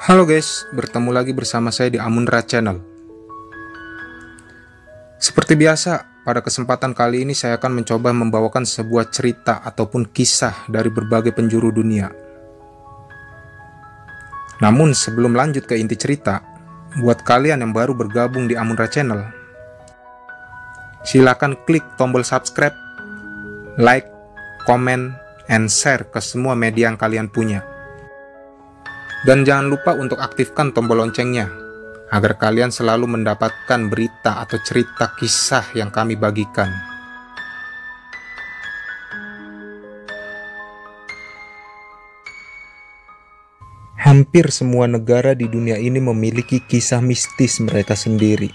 Halo guys, bertemu lagi bersama saya di Amunra Channel. Seperti biasa, pada kesempatan kali ini saya akan mencoba membawakan sebuah cerita ataupun kisah dari berbagai penjuru dunia. Namun sebelum lanjut ke inti cerita, buat kalian yang baru bergabung di Amunra Channel, silakan klik tombol subscribe, like, comment, and share ke semua media yang kalian punya. Dan jangan lupa untuk aktifkan tombol loncengnya, agar kalian selalu mendapatkan berita atau cerita kisah yang kami bagikan. Hampir semua negara di dunia ini memiliki kisah mistis mereka sendiri.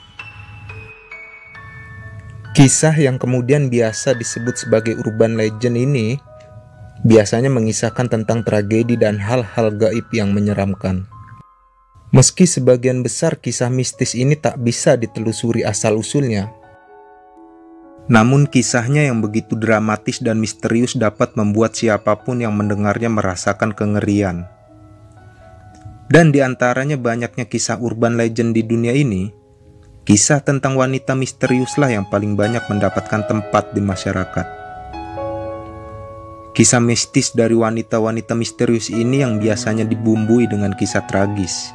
Kisah yang kemudian biasa disebut sebagai urban legend ini biasanya mengisahkan tentang tragedi dan hal-hal gaib yang menyeramkan. Meski sebagian besar kisah mistis ini tak bisa ditelusuri asal-usulnya, namun kisahnya yang begitu dramatis dan misterius dapat membuat siapapun yang mendengarnya merasakan kengerian. Dan diantaranya banyaknya kisah urban legend di dunia ini, kisah tentang wanita misteriuslah yang paling banyak mendapatkan tempat di masyarakat. Kisah mistis dari wanita-wanita misterius ini yang biasanya dibumbui dengan kisah tragis,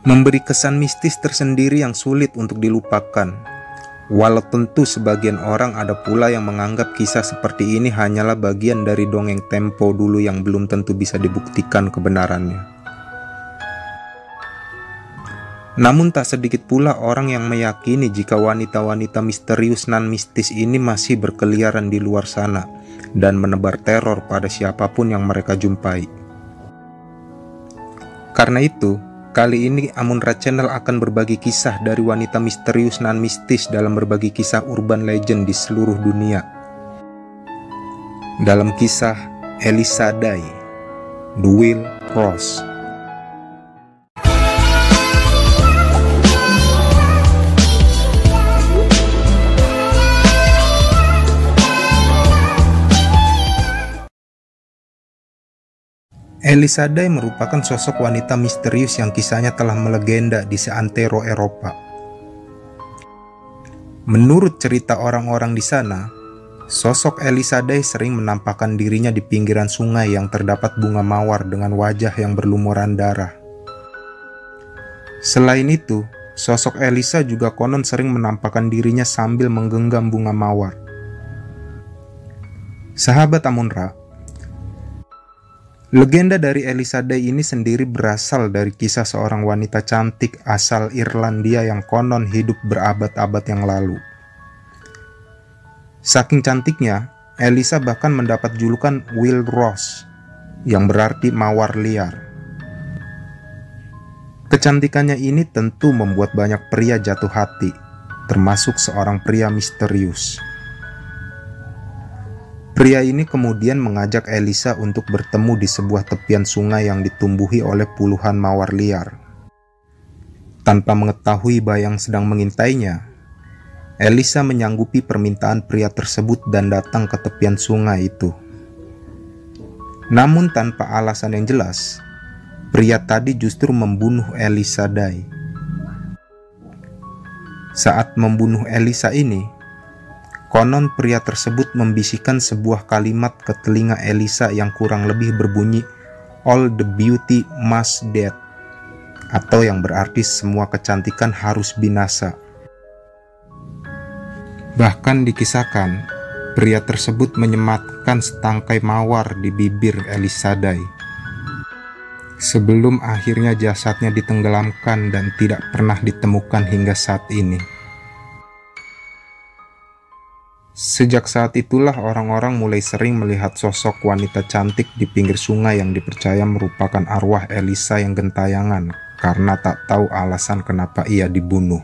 memberi kesan mistis tersendiri yang sulit untuk dilupakan. Walau tentu sebagian orang ada pula yang menganggap kisah seperti ini hanyalah bagian dari dongeng tempo dulu yang belum tentu bisa dibuktikan kebenarannya. Namun tak sedikit pula orang yang meyakini jika wanita-wanita misterius nan mistis ini masih berkeliaran di luar sana dan menebar teror pada siapapun yang mereka jumpai. Karena itu, kali ini Amunra Channel akan berbagi kisah dari wanita misterius nan mistis dalam berbagi kisah urban legend di seluruh dunia. Dalam kisah Elisa Day, The Will Rose. Elisa Day merupakan sosok wanita misterius yang kisahnya telah melegenda di seantero Eropa. Menurut cerita orang-orang di sana, sosok Elisa Day sering menampakkan dirinya di pinggiran sungai yang terdapat bunga mawar dengan wajah yang berlumuran darah. Selain itu, sosok Elisa juga konon sering menampakkan dirinya sambil menggenggam bunga mawar. Sahabat Amunra, legenda dari Elisa Day ini sendiri berasal dari kisah seorang wanita cantik asal Irlandia yang konon hidup berabad-abad yang lalu. Saking cantiknya, Elisa bahkan mendapat julukan Wild Rose, yang berarti mawar liar. Kecantikannya ini tentu membuat banyak pria jatuh hati, termasuk seorang pria misterius. Pria ini kemudian mengajak Elisa untuk bertemu di sebuah tepian sungai yang ditumbuhi oleh puluhan mawar liar. Tanpa mengetahui bayang sedang mengintainya, Elisa menyanggupi permintaan pria tersebut dan datang ke tepian sungai itu. Namun tanpa alasan yang jelas, pria tadi justru membunuh Elisa Day. Saat membunuh Elisa ini, konon pria tersebut membisikkan sebuah kalimat ke telinga Elisa yang kurang lebih berbunyi "All the beauty must dead", atau yang berarti semua kecantikan harus binasa. Bahkan dikisahkan, pria tersebut menyematkan setangkai mawar di bibir Elisa Day, sebelum akhirnya jasadnya ditenggelamkan dan tidak pernah ditemukan hingga saat ini. Sejak saat itulah orang-orang mulai sering melihat sosok wanita cantik di pinggir sungai yang dipercaya merupakan arwah Elisa yang gentayangan karena tak tahu alasan kenapa ia dibunuh.